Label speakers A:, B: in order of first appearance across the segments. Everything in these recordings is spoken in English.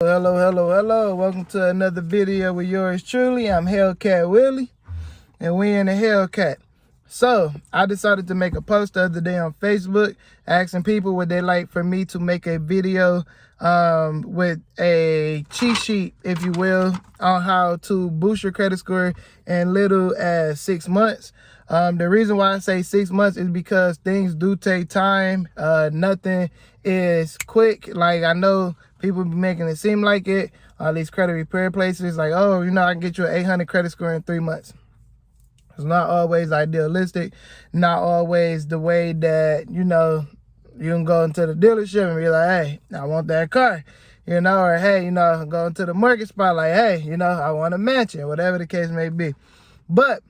A: Hello. Welcome to another video with yours truly. I'm Hellcat Willie, and we in the Hellcat. So, I decided to make a post the other day on Facebook asking people would they like for me to make a video with a cheat sheet, if you will, on how to boost your credit score in little as 6 months. The reason why I say 6 months is because things do take time. Nothing is quick. Like, I know people be making it seem like it. All these credit repair places, like, oh, I can get you an 800 credit score in 3 months. It's not always idealistic, not always the way that, you can go into the dealership and be like, hey, I want that car, or hey, go into the market spot like, hey, I want a mansion, whatever the case may be. But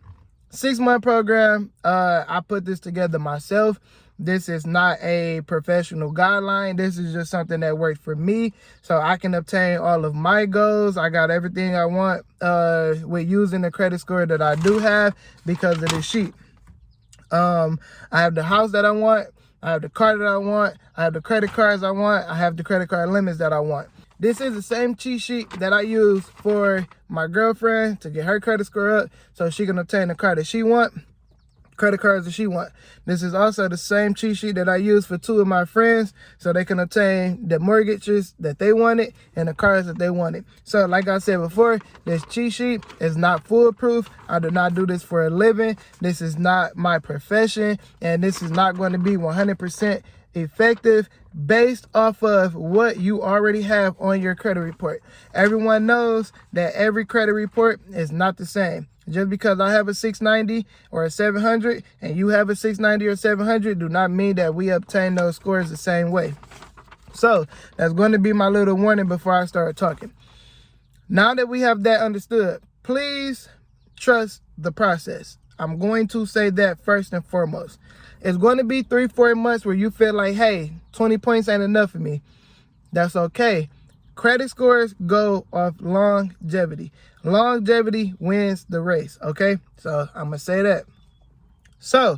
A: 6 month program, I put this together myself. This is not a professional guideline. This is just something that worked for me so I can obtain all of my goals. I got everything I want with using the credit score that I do have because of this sheet. I have the house that I want. I have the car that I want. I have the credit cards I want. I have the credit card limits that I want. This is the same cheat sheet that I use for my girlfriend to get her credit score up so she can obtain the car that she wants. Credit cards that she want. This is also the same cheat sheet that I use for 2 of my friends so they can obtain the mortgages that they wanted and the cars that they wanted. So like I said before, this cheat sheet is not foolproof. I do not do this for a living. This is not my profession, and this is not going to be 100% effective based off of what you already have on your credit report. Everyone knows that every credit report is not the same. Just because I have a 690 or a 700 and you have a 690 or 700 do not mean that we obtain those scores the same way. So that's going to be my little warning before I start talking. Now that we have that understood, please trust the process. I'm going to say that first and foremost. It's going to be 3-4 months where you feel like, hey, 20 points ain't enough for me. That's okay. Credit scores go off longevity. Longevity wins the race, okay? So I'm going to say that. So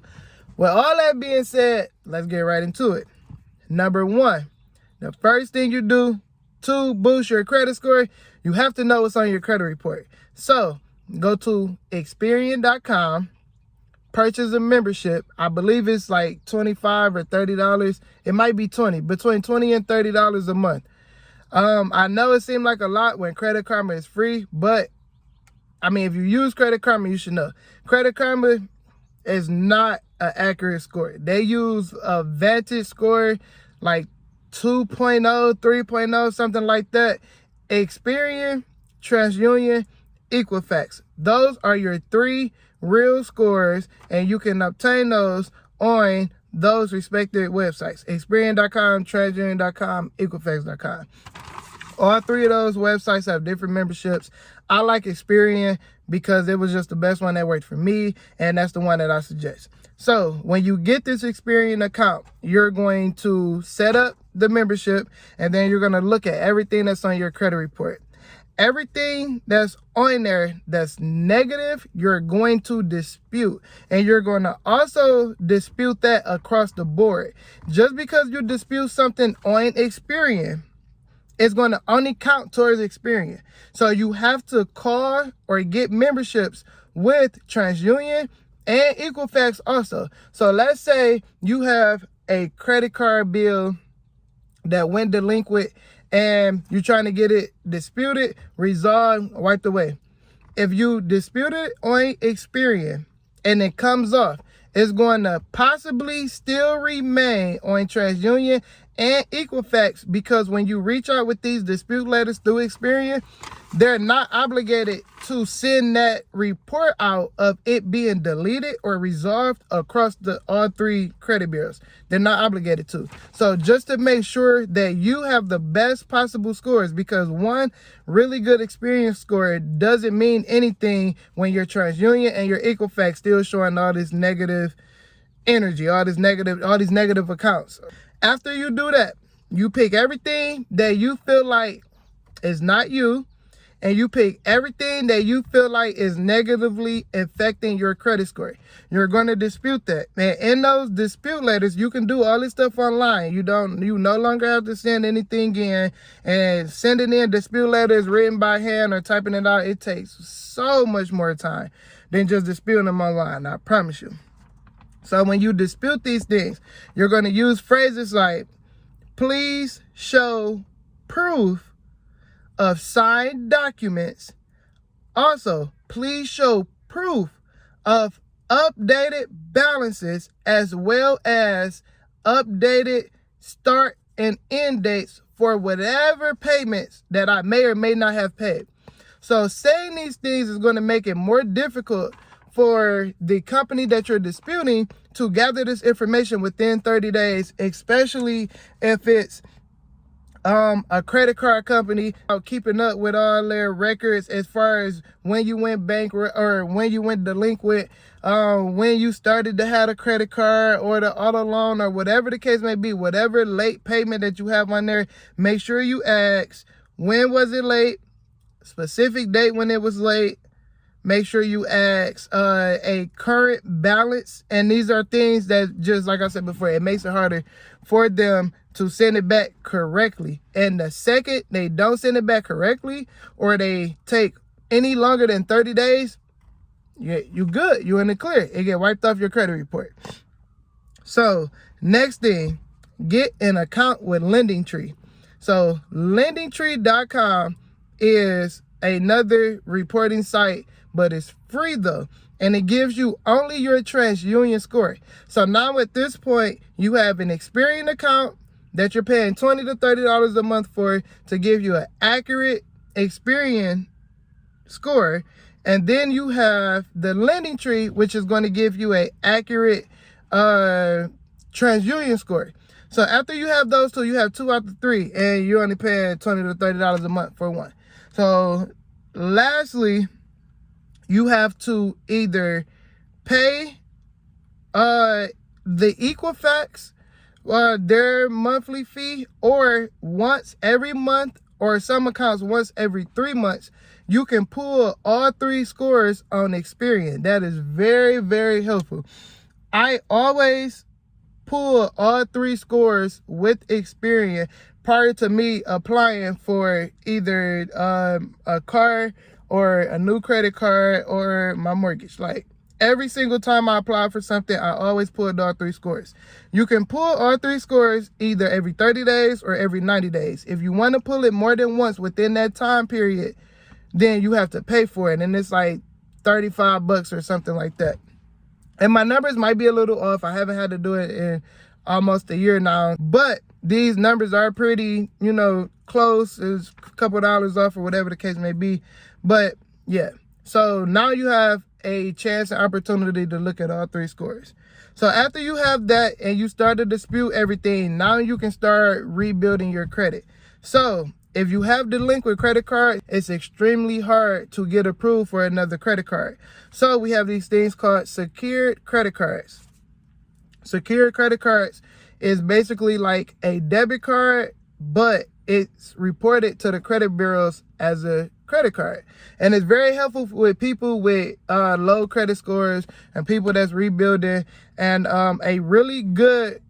A: with all that being said, let's get right into it. Number one, the first thing you do to boost your credit score, you have to know what's on your credit report. So go to Experian.com, purchase a membership. I believe it's like $25 or $30. It might be between $20 and $30 a month. I know it seemed like a lot when Credit Karma is free, but I mean, if you use Credit Karma, you should know. Credit Karma is not an accurate score. They use a Vantage score like 2.0, 3.0, something like that. Experian, TransUnion, Equifax. Those are your 3 real scores, and you can obtain those on those respective websites: Experian.com, TransUnion.com, Equifax.com. All 3 of those websites have different memberships. I like Experian because it was just the best one that worked for me, and that's the one that I suggest. So when you get this Experian account, you're going to set up the membership, and then you're going to look at everything that's on your credit report. Everything that's on there that's negative, you're going to dispute. And you're going to also dispute that across the board. Just because you dispute something on Experian, it's going to only count towards Experian. So you have to call or get memberships with TransUnion and Equifax also. So let's say you have a credit card bill that went delinquent and you're trying to get it disputed, resolved, wiped away. If you dispute it on Experian and it comes off, it's going to possibly still remain on TransUnion and Equifax, because when you reach out with these dispute letters through Experian, they're not obligated to send that report out of it being deleted or resolved across all 3 credit bureaus. They're not obligated to. So just to make sure that you have the best possible scores, because one really good Experian score doesn't mean anything when your TransUnion and your Equifax still showing all this negative energy, all these negative accounts. After you do that, you pick everything that you feel like is not you, and you pick everything that you feel like is negatively affecting your credit score. You're going to dispute that. And in those dispute letters, you can do all this stuff online. You no longer have to send anything in, and sending in dispute letters written by hand or typing it out, it takes so much more time than just disputing them online, I promise you. So when you dispute these things, you're going to use phrases like, please show proof of signed documents. Also, please show proof of updated balances as well as updated start and end dates for whatever payments that I may or may not have paid. So saying these things is going to make it more difficult for the company that you're disputing to gather this information within 30 days, especially if it's a credit card company keeping up with all their records as far as when you went bankrupt or when you went delinquent, when you started to have a credit card or the auto loan or whatever the case may be, whatever late payment that you have on there. Make sure you ask, when was it late, specific date when it was late. Make sure you ask a current balance. And these are things that, just like I said before, it makes it harder for them to send it back correctly. And the second they don't send it back correctly, or they take any longer than 30 days, you good. You're in the clear. It get wiped off your credit report. So next thing, get an account with LendingTree. So LendingTree.com is another reporting site, but it's free though, and it gives you only your TransUnion score. So now at this point, you have an Experian account that you're paying $20 to $30 a month for to give you an accurate Experian score, and then you have the LendingTree, which is going to give you an accurate TransUnion score. So after you have those two, you have 2 out of 3, and you're only paying $20 to $30 a month for one. So lastly, you have to either pay the Equifax their monthly fee, or once every month, or some accounts once every 3 months. You can pull all 3 scores on Experian. That is very, very helpful. I always pull all 3 scores with Experian prior to me applying for either a car or a new credit card or my mortgage. Like every single time I apply for something, I always pull all 3 scores. You can pull all 3 scores either every 30 days or every 90 days. If you want to pull it more than once within that time period, then you have to pay for it. And it's like $35 or something like that. And my numbers might be a little off. I haven't had to do it in almost a year now, but these numbers are pretty, close. It's a couple dollars off or whatever the case may be. But yeah, so now you have a chance and opportunity to look at all 3 scores. So after you have that and you start to dispute everything, now you can start rebuilding your credit. So if you have delinquent credit card, it's extremely hard to get approved for another credit card. So we have these things called secured credit cards. Secured credit cards is basically like a debit card, but it's reported to the credit bureaus as a credit card. And it's very helpful with people with low credit scores and people that's rebuilding. And a really good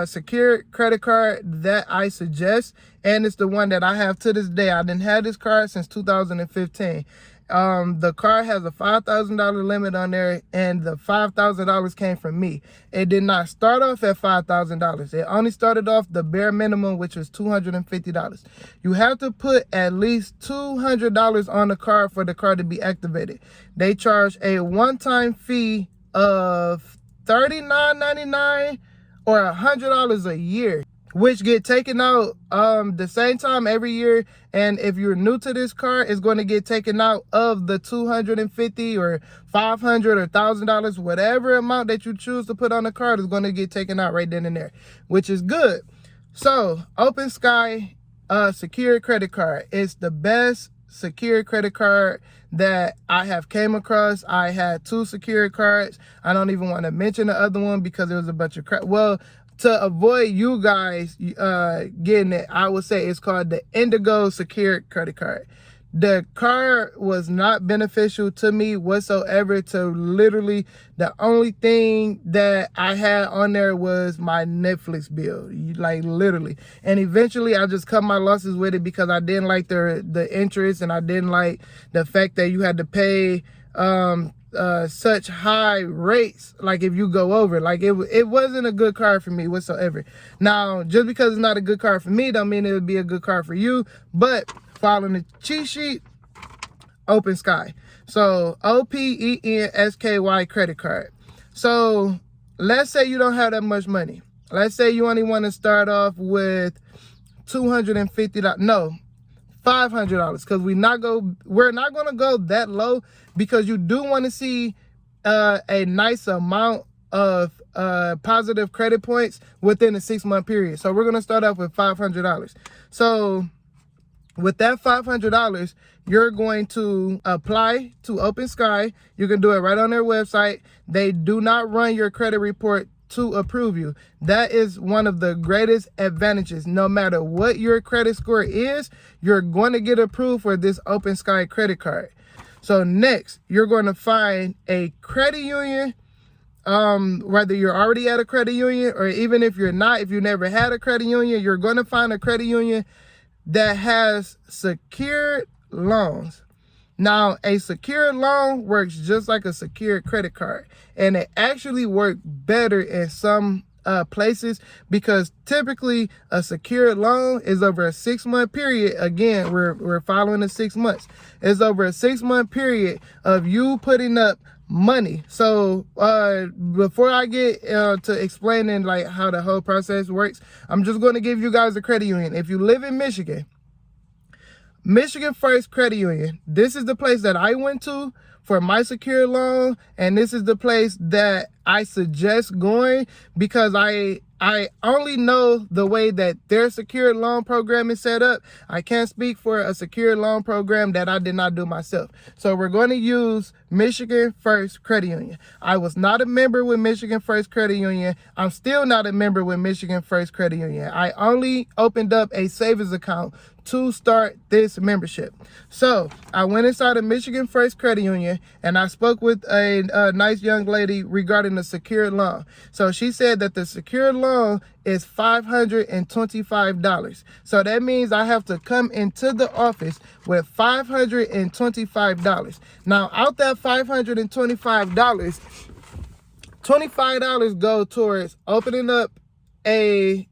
A: secured credit card that I suggest, and it's the one that I have to this day. I didn't have this card since 2015. The card has a $5,000 limit on there, and the $5,000 came from me. It did not start off at $5,000. It only started off the bare minimum, which was $250. You have to put at least $200 on the card for the card to be activated. They charge a one-time fee of $39.99 or $100 a year, which get taken out the same time every year. And if you're new to this card, it's going to get taken out of the $250 or $500 or $1,000, whatever amount that you choose to put on the card is going to get taken out right then and there, which is good. So Open Sky secured credit card is the best secured credit card that I have came across. I had 2 secured cards. I don't even want to mention the other one because it was a bunch of crap. Well, to avoid you guys getting it, I would say it's called the Indigo secured credit card. The card was not beneficial to me whatsoever. To literally, the only thing that I had on there was my Netflix bill, like literally. And eventually I just cut my losses with it because I didn't like the interest, and I didn't like the fact that you had to pay such high rates, like if you go over. Like it wasn't a good card for me whatsoever. Now, just because it's not a good card for me don't mean it would be a good card for you. But following the cheat sheet, Open Sky. So OPENSKY credit card. So let's say you don't have that much money. Let's say you only want to start off with $250. No, $500, because we're not going to go that low, because you do want to see a nice amount of positive credit points within a 6-month period. So we're going to start off with $500. So with that $500, you're going to apply to Open Sky. You can do it right on their website. They do not run your credit report to approve you. That is one of the greatest advantages. No matter what your credit score is, you're going to get approved for this Open Sky credit card. So next, you're going to find a credit union, whether you're already at a credit union, or even if you're not, if you never had a credit union, you're going to find a credit union that has secured loans. Now, a secured loan works just like a secured credit card, and it actually works better in some places, because typically a secured loan is over a 6-month period. Again, we're following the 6 months. It's over a 6-month period of you putting up money. So before I get to explaining like how the whole process works, I'm just going to give you guys a credit union. If you live in Michigan, Michigan First Credit Union, this is the place that I went to for my secured loan, and this is the place that I suggest going, because I only know the way that their secured loan program is set up. I can't speak for a secured loan program that I did not do myself. So we're going to use Michigan First Credit Union. I was not a member with Michigan First Credit Union. I'm still not a member with Michigan First Credit Union. I only opened up a savings account to start this membership. So I went inside of Michigan First Credit Union, and I spoke with a nice young lady regarding the secured loan. So she said that the secured loan is $525. So that means I have to come into the office with $525. Now, out that $525, $25 go towards opening up a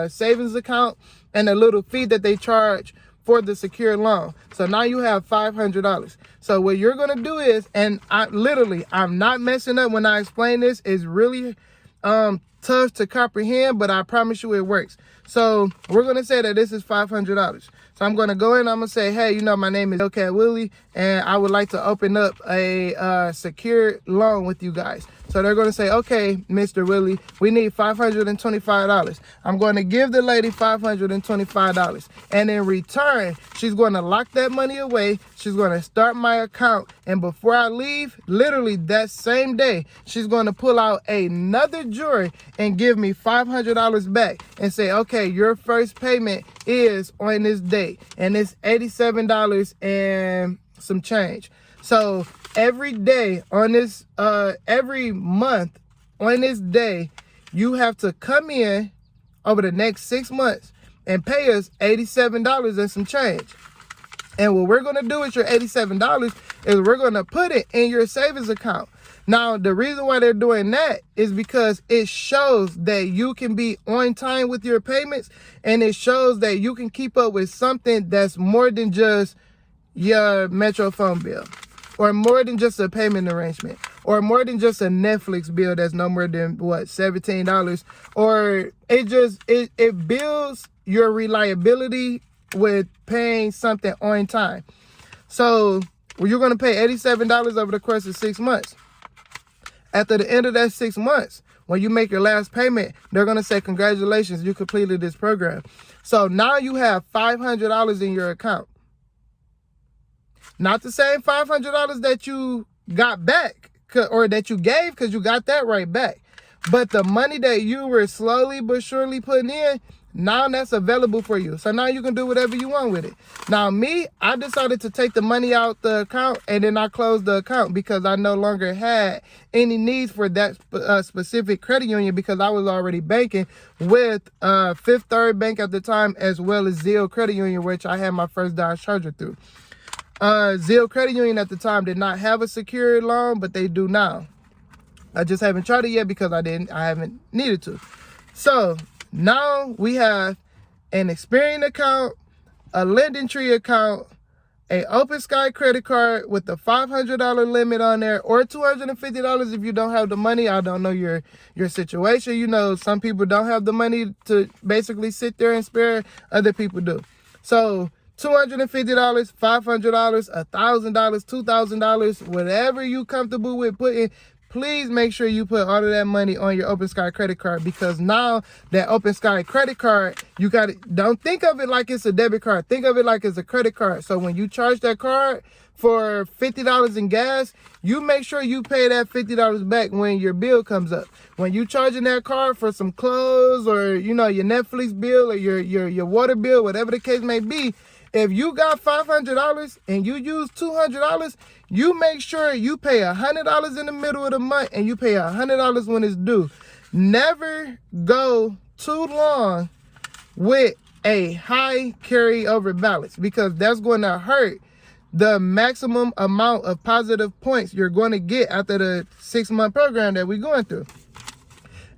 A: savings account and a little fee that they charge for the secured loan. So now you have $500. So what you're going to do is, and I'm not messing up when I explain this, it's really tough to comprehend, but I promise you it works. So we're going to say that this is $500. So I'm going to go in, I'm going to say, hey, my name is Hellcat Willie, and I would like to open up a secured loan with you guys. So they're going to say, okay, Mr. Willie, we need $525. I'm going to give the lady $525. And in return, she's going to lock that money away. She's going to start my account. And before I leave, literally that same day, she's going to pull out another drawer and give me $500 back and say, okay, your first payment is on this date, and it's $87 and some change. So every day on this, every month on this day, you have to come in over the next 6 months and pay us $87 and some change. And what we're going to do with your $87 is we're going to put it in your savings account. Now, the reason why they're doing that is because it shows that you can be on time with your payments, and it shows that you can keep up with something that's more than just your Metro phone bill, or more than just a payment arrangement, or more than just a Netflix bill that's no more than $17, or it builds your reliability with paying something on time. So you're going to pay $87 over the course of 6 months. After the end of that 6 months, when you make your last payment, they're going to say, congratulations, you completed this program. So now you have $500 in your account. Not the same $500 that you got back, or that you gave, because you got that right back. But the money that you were slowly but surely putting in, Now that's available for you. So now you can do whatever you want with it. Now me, I decided to take the money out the account, and then I closed the account because I no longer had any needs for that specific credit union, because I was already banking with Fifth Third Bank at the time, as well as Zelle Credit Union, which I had my first Dodge Charger through. Zelle Credit Union at the time did not have a secured loan, but they do now. I just haven't tried it yet because I haven't needed to. So now we have an Experian account, a LendingTree account, a OpenSky credit card with a $500 limit on there, or $250 if you don't have the money. I don't know your situation. You know, some people don't have the money to basically sit there and spare. Other people do. So $250, $500, $1,000, $2,000, whatever you comfortable with putting. Please make sure you put all of that money on your OpenSky credit card, because now that OpenSky credit card, you got to, don't think of it like it's a debit card. Think of it like it's a credit card. So when you charge that card for $50 in gas, you make sure you pay that $50 back when your bill comes up. When you charging that card for some clothes, or you know, your Netflix bill, or your water bill, whatever the case may be, if you got $500 and you use $200, you make sure you pay $100 in the middle of the month, and you pay $100 when it's due. Never go too long with a high carryover balance, because that's going to hurt the maximum amount of positive points you're going to get after the 6-month program that we're going through.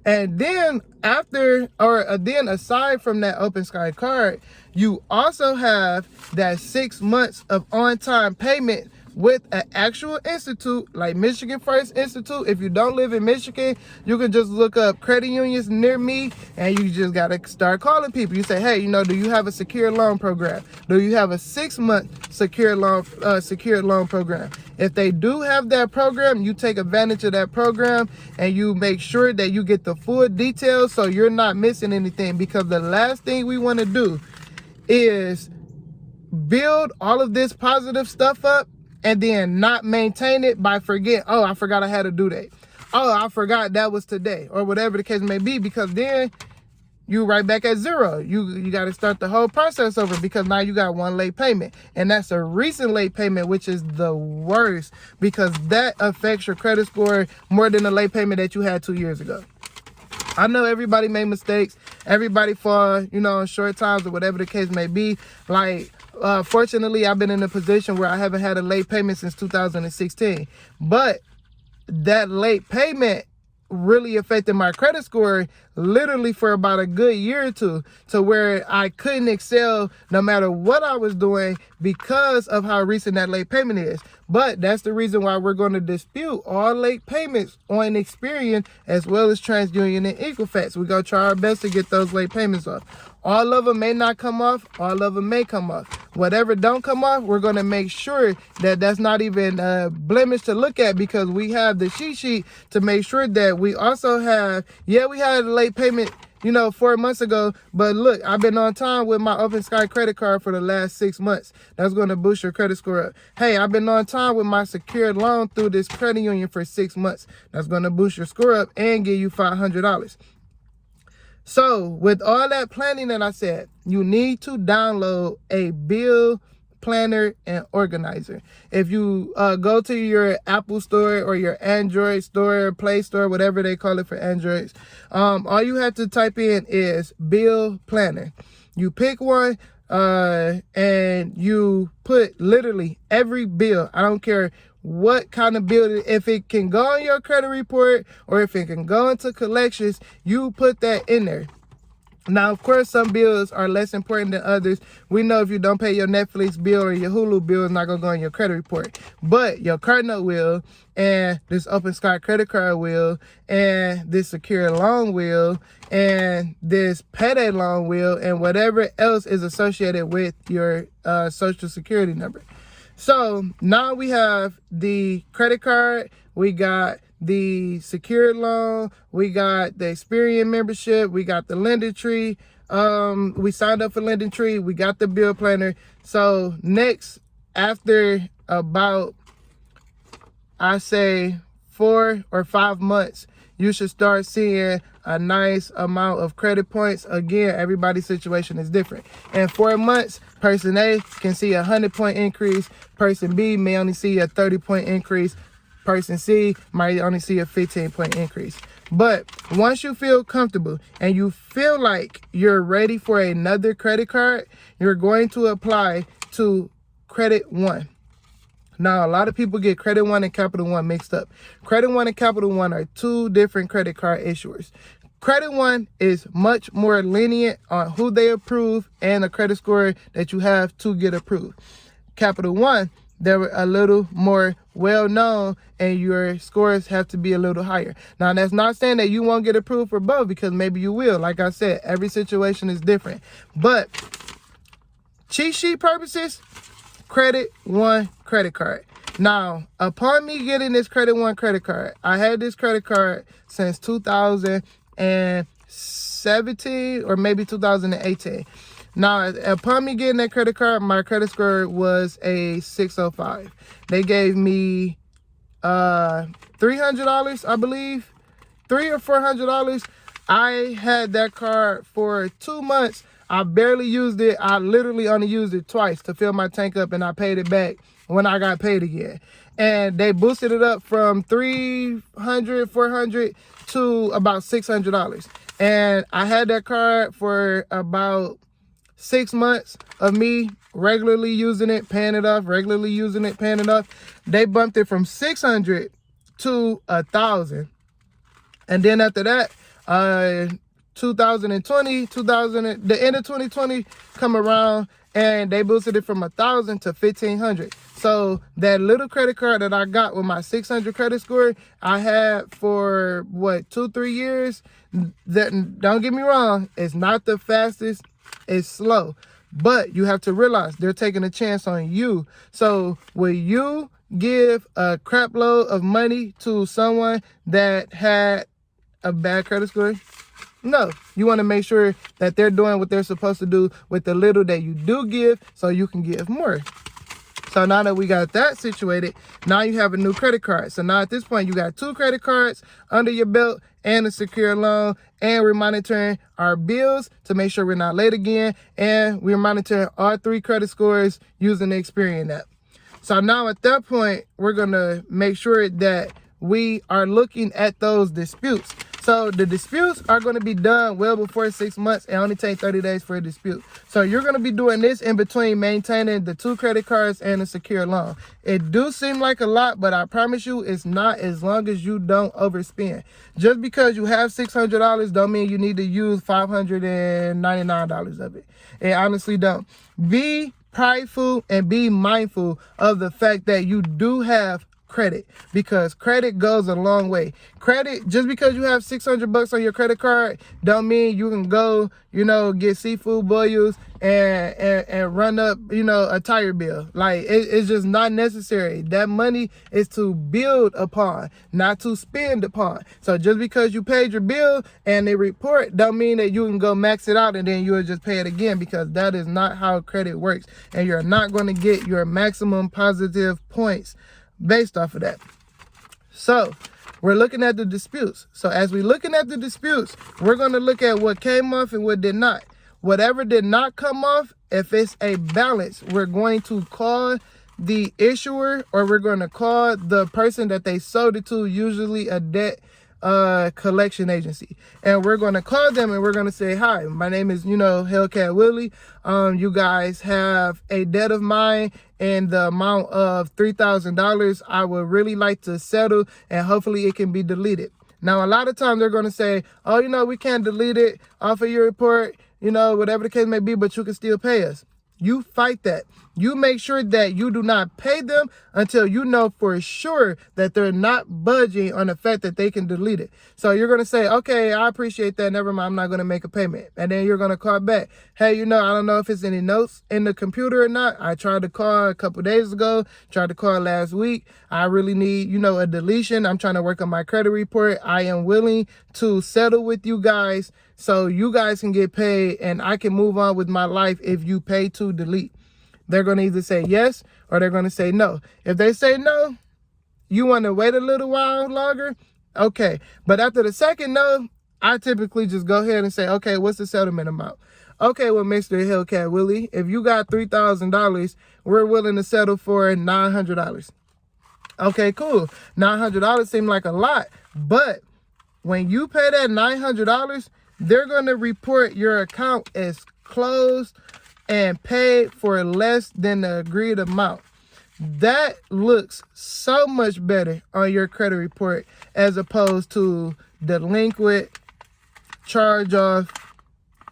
A: And then then aside from that OpenSky card, you also have that 6 months of on-time payment with an actual institute like Michigan First Institute. If you don't live in Michigan, you can just look up credit unions near me, and you just got to start calling people. You say, hey, you know, do you have a secure loan program? Do you have a 6-month secured loan program? If they do have that program, you take advantage of that program, and you make sure that you get the full details so you're not missing anything, because the last thing we want to do is build all of this positive stuff up and then not maintain it by forgetting, oh, I forgot I had to do that. Oh, I forgot that was today, or whatever the case may be, because then you right back at zero. You got to start the whole process over, because now you got one late payment, and that's a recent late payment, which is the worst, because that affects your credit score more than the late payment that you had 2 years ago. I know everybody made mistakes. Everybody fall, you know, in short times, or whatever the case may be. Like, fortunately, I've been in a position where I haven't had a late payment since 2016. But that late payment really affected my credit score literally for about a good year or two, to where I couldn't excel no matter what I was doing because of how recent that late payment is. But that's the reason why we're going to dispute all late payments on Experian, as well as TransUnion and Equifax. We're going to try our best to get those late payments off. All of them may not come off. All of them may come off. Whatever don't come off, we're going to make sure that that's not even a blemish to look at, because we have the cheat sheet to make sure that we also have, yeah, we had a late payment, you know, 4 months ago, but look, I've been on time with my OpenSky credit card for the last 6 months. That's going to boost your credit score up. Hey, I've been on time with my secured loan through this credit union for 6 months. That's going to boost your score up and give you $500. So with all that planning that I said, you need to download a bill planner and organizer. If you go to your Apple store or your Android store, Play Store, whatever they call it for Androids, all you have to type in is bill planner. You pick one, and you put literally every bill. I don't care what kind of bill, if it can go on your credit report or if it can go into collections, you put that in there. Now, of course, some bills are less important than others. We know if you don't pay your Netflix bill or your Hulu bill, it's not going to go on your credit report. But your card note will, and this OpenSky credit card will, and this secure loan will, and this payday loan will, and whatever else is associated with your social security number. So now we have the credit card, we got the secured loan, we got the Experian membership, we got the LendingTree. We signed up for LendingTree, we got the bill planner. So next, after about, I say 4 or 5 months, you should start seeing a nice amount of credit points. Again, everybody's situation is different. In 4 months, person A can see a 100-point increase. Person B may only see a 30-point increase. Person C might only see a 15-point increase. But once you feel comfortable and you feel like you're ready for another credit card, you're going to apply to Credit One. Now, a lot of people get Credit One and Capital One mixed up. Credit One and Capital One are two different credit card issuers. Credit One is much more lenient on who they approve and the credit score that you have to get approved. Capital One, they're a little more well-known and your scores have to be a little higher. Now, that's not saying that you won't get approved for both, because maybe you will. Like I said, every situation is different. But cheat sheet purposes, Credit One credit card. Now, upon me getting this Credit One credit card, I had this credit card since 2017 or maybe 2018. Now, upon me getting that credit card, my credit score was a 605. They gave me $300, I believe, $300 or $400. I had that card for 2 months. I barely used it. I literally only used it twice to fill my tank up, and I paid it back when I got paid again. And they boosted it up from $300, $400 to about $600. And I had that card for about 6 months of me regularly using it, paying it off, regularly using it, paying it off. They bumped it from $600 to $1,000. And then after that, 2020, the end of 2020 come around, and they boosted it from $1,000 to $1,500. So that little credit card that I got with my 600 credit score, I had for what, 2-3 years. That, don't get me wrong, it's not the fastest, it's slow, but you have to realize they're taking a chance on you. So will you give a crap load of money to someone that had a bad credit score? No, you want to make sure that they're doing what they're supposed to do with the little that you do give, so you can give more. So now that we got that situated, now you have a new credit card. So now at this point, you got 2 credit cards under your belt and a secure loan, and we're monitoring our bills to make sure we're not late again, and we're monitoring all 3 credit scores using the Experian app. So now at that point, we're going to make sure that we are looking at those disputes. So the disputes are going to be done well before 6 months. It only takes 30 days for a dispute. So you're going to be doing this in between maintaining the 2 credit cards and a secure loan. It do seem like a lot, but I promise you it's not, as long as you don't overspend. Just because you have $600 don't mean you need to use $599 of it. It honestly don't. Be prideful and be mindful of the fact that you do have credit, because credit goes a long way. Credit, just because you have $600 on your credit card don't mean you can go, get seafood boils and run up, a tire bill. Like, it's just not necessary. That money is to build upon, not to spend upon. So just because you paid your bill and they report don't mean that you can go max it out and then you'll just pay it again, because that is not how credit works, and you're not going to get your maximum positive points based off of that. So we're looking at the disputes. So as we're looking at the disputes, we're going to look at what came off and what did not. Whatever did not come off, if it's a balance, we're going to call the issuer, or we're going to call the person that they sold it to, usually a debt collection agency, and we're going to call them and we're going to say, hi, my name is Hellcat Willie. You guys have a debt of mine in the amount of $3,000. I would really like to settle, and hopefully it can be deleted. Now, a lot of times they're going to say, oh, we can't delete it off of your report, whatever the case may be, but you can still pay us. You fight that. You make sure that you do not pay them until you know for sure that they're not budging on the fact that they can delete it. So you're going to say, okay, I appreciate that. Never mind, I'm not going to make a payment. And then you're going to call back. Hey, I don't know if it's any notes in the computer or not. I tried to call a couple days ago, tried to call last week. I really need, a deletion. I'm trying to work on my credit report. I am willing to settle with you guys so you guys can get paid and I can move on with my life if you pay to delete. They're going to either say yes or they're going to say no. If they say no, you want to wait a little while longer, Okay. But after the second no, I typically just go ahead and say, okay, what's the settlement amount? Okay, well, Mr. Hellcat Willie, if you got $3,000, we're willing to settle for $900. Okay, cool. $900 seem like a lot, but when you pay that $900, they're going to report your account as closed and paid for less than the agreed amount. That looks so much better on your credit report as opposed to delinquent, charge off,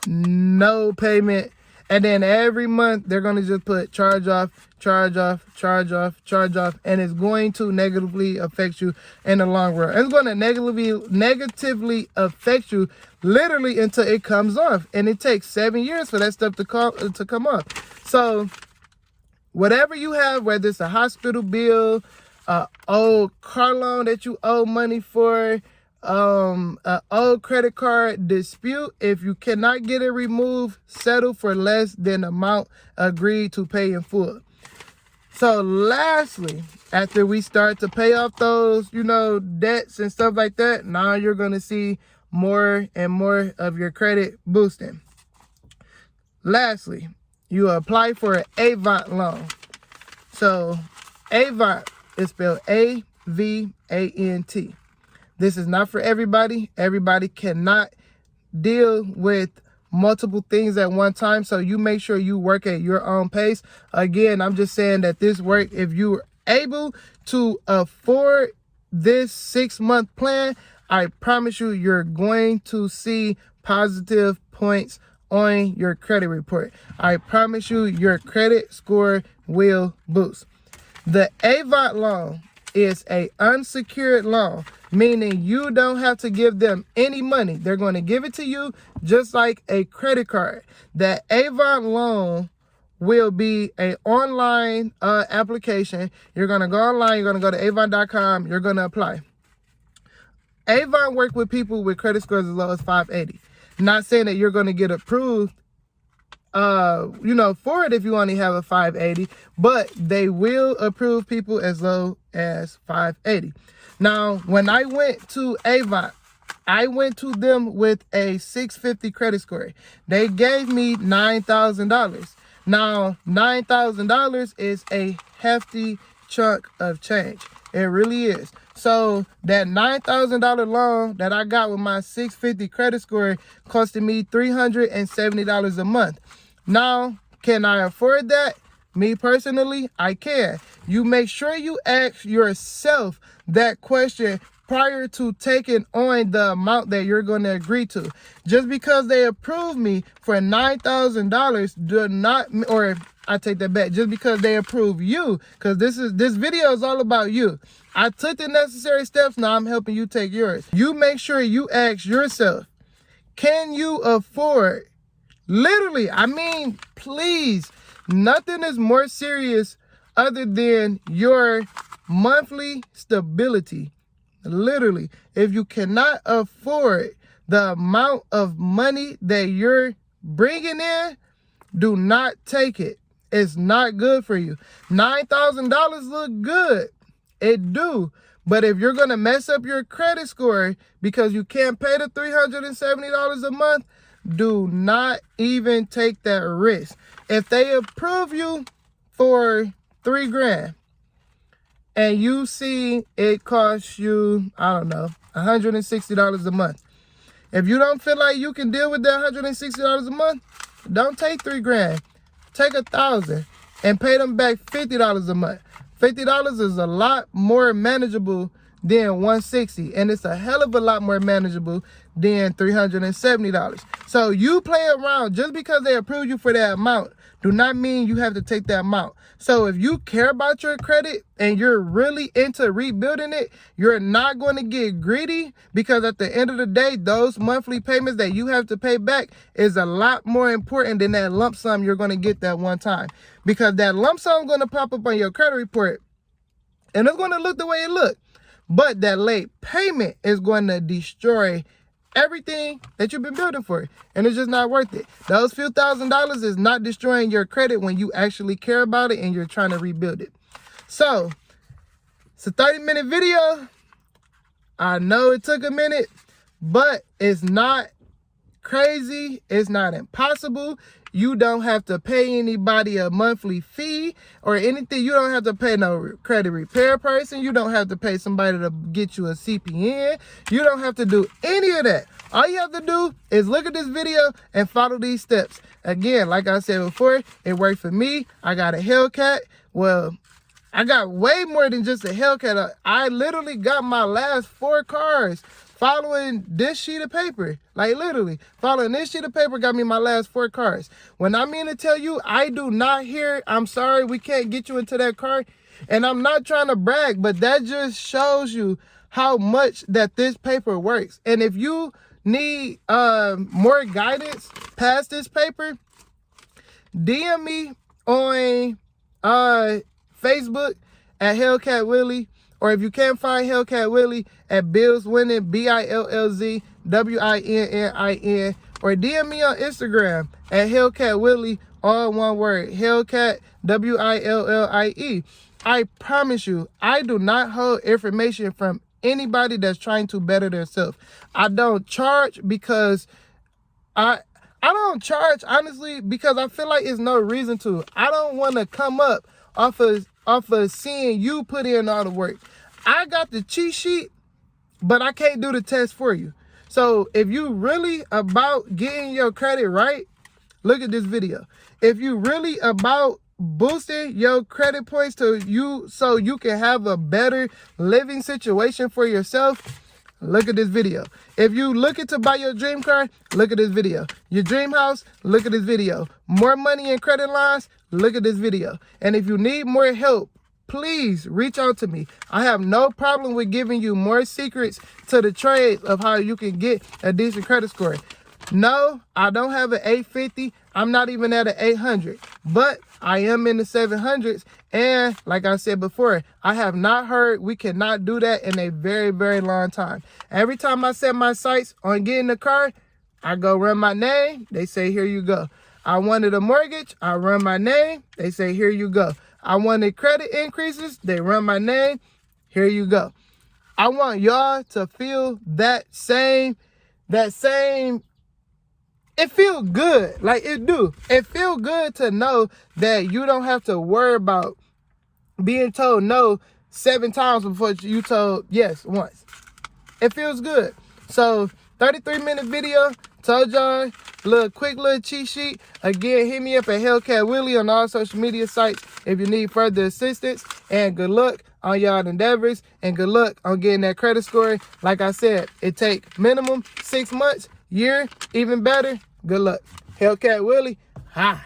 A: no payment, and then every month they're going to just put charge off, charge off, charge off, charge off, and it's going to negatively affect you in the long run. It's going to negatively affect you literally until it comes off, and it takes 7 years for that stuff to come off. So whatever you have, whether it's a hospital bill, old car loan that you owe money for, an old credit card dispute, if you cannot get it removed, settle for less than the amount agreed to pay in full. So lastly, after we start to pay off those, debts and stuff like that, now you're going to see more and more of your credit boosting. Lastly, you apply for an Avant loan. So Avant is spelled A-V-A-N-T. This is not for everybody. Everybody cannot deal with multiple things at one time. So you make sure you work at your own pace. Again, I'm just saying that this work, if you're able to afford this 6-month plan, I promise you, you're going to see positive points on your credit report. I promise you, your credit score will boost. The Avant loan is an unsecured loan, meaning you don't have to give them any money. They're going to give it to you just like a credit card. The Avant loan will be an online application. You're going to go online. You're going to go to Avant.com. You're going to apply. Avant work with people with credit scores as low as 580. Not saying that you're going to get approved for it if you only have a 580, but they will approve people as low as 580. Now, when I went to Avant, I went to them with a 650 credit score. They gave me $9,000. Now, $9,000 is a hefty chunk of change. It really is. So that $9,000 loan that I got with my 650 credit score costed me $370 a month. Now, can I afford that? Me personally, I can. You make sure you ask yourself that question prior to taking on the amount that you're going to agree to. Just because they approve me for $9,000 do not, or I take that back, just because they approve you, because this video is all about you. I took the necessary steps, now I'm helping you take yours. You make sure you ask yourself, can you afford? Literally, I mean, please, nothing is more serious other than your monthly stability. Literally, if you cannot afford the amount of money that you're bringing in, do not take it. It's not good for you. $9,000 look good. It do. But if you're going to mess up your credit score because you can't pay the $370 a month, do not even take that risk. If they approve you for $3,000 and you see it costs you, I don't know, $160 a month. If you don't feel like you can deal with that $160 a month, don't take $3,000. Take $1,000 and pay them back $50 a month. $50 is a lot more manageable than $160, and it's a hell of a lot more manageable than $370. So you play around. Just because they approve you for that amount do not mean you have to take that amount. So if you care about your credit and you're really into rebuilding it, you're not going to get greedy, because at the end of the day, those monthly payments that you have to pay back is a lot more important than that lump sum you're going to get that one time. Because that lump sum is going to pop up on your credit report and it's going to look the way it looks. But that late payment is going to destroy everything that you've been building for, and it's just not worth it. Those few $1,000s is not destroying your credit when you actually care about it and you're trying to rebuild it. So it's a 30-minute video. I know it took a minute, but it's not crazy. It's not impossible. You don't have to pay anybody a monthly fee or anything. You don't have to pay no credit repair person. You don't have to pay somebody to get you a CPN. You don't have to do any of that. All you have to do is look at this video and follow these steps. Again, like I said before, it worked for me. I got a Hellcat. Well, I got way more than just a Hellcat. I literally got my last 4 cars following this sheet of paper. Like literally, following this sheet of paper got me my last 4 cars. When I mean to tell you, I do not hear, I'm sorry, we can't get you into that car. And I'm not trying to brag, but that just shows you how much that this paper works. And if you need more guidance past this paper, DM me on Facebook at Hellcat Willie, or if you can't find Hellcat Willie, at Bills Winning, BILLZ WINNIN, or DM me on Instagram at Hellcat Willie, all one word, Hellcat WILLIE. I promise you, I do not hold information from anybody that's trying to better themselves. I don't charge because I don't charge, honestly, because I feel like it's no reason to. I don't want to come up off of seeing you put in all the work. I got the cheat sheet, but I can't do the test for you. So if you really about getting your credit right, look at this video. If you really about boosting your credit points to you so you can have a better living situation for yourself, look at this video. If you looking to buy your dream car, look at this video. Your dream house, look at this video. More money in credit lines, look at this video. And if you need more help, please reach out to me. I have no problem with giving you more secrets to the trades of how you can get a decent credit score. No, I don't have an 850. I'm not even at an 800, but I am in the 700s. And like I said before, I have not heard we cannot do that in a very, very long time. Every time I set my sights on getting a car, I go run my name. They say, here you go. I wanted a mortgage. I run my name. They say, here you go. I wanted credit increases. They run my name. Here you go. I want y'all to feel that same, it feel good. Like it do. It feel good to know that you don't have to worry about being told no 7 times before you told yes once. It feels good. So 33-minute video. Told y'all, quick little cheat sheet. Again, hit me up at Hellcat Willie on all social media sites if you need further assistance. And good luck on y'all endeavors. And good luck on getting that credit score. Like I said, it take minimum 6 months, year, even better. Good luck. Hellcat Willie. Ha.